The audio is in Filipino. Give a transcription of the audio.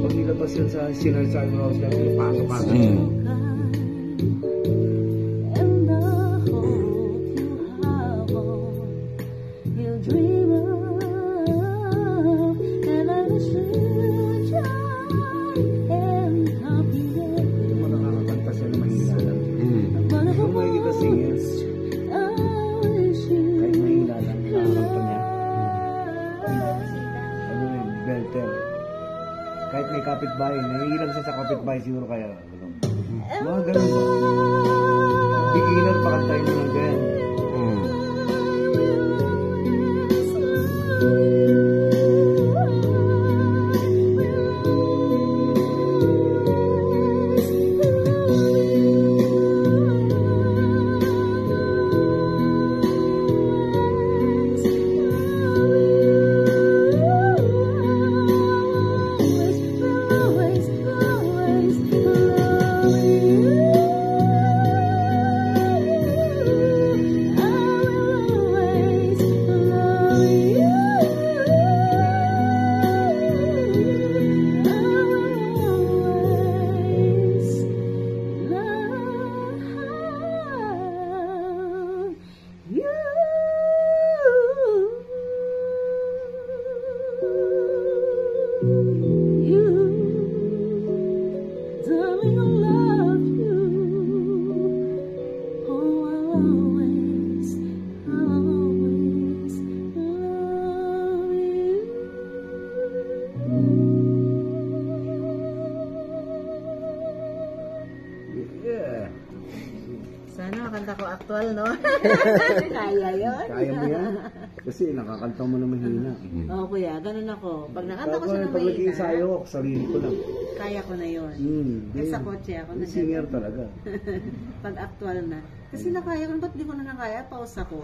Pag nilabas yun sa Sinner Rose lang, pasok-pasok. Kahit may kapitbahay, naiilang siya sa kapitbahay siguro kaya. Mga ganun ba? Beginner pa kantayin mo ng ganyan. Sana makanta ko actual, no? Kaya yun. Kaya mo yan? Kasi nakakanta mo na mahina. Oo, kuya. Ganun ako. Pag nakanta ko siya na pag mahina, nag-iisayo ako, sarili ko lang. kaya ko na yun. Sa kotse ako na. Singer talaga. Pag actual na. Kasi nakaya ko, ba't di ko na nakaya? Pause ako.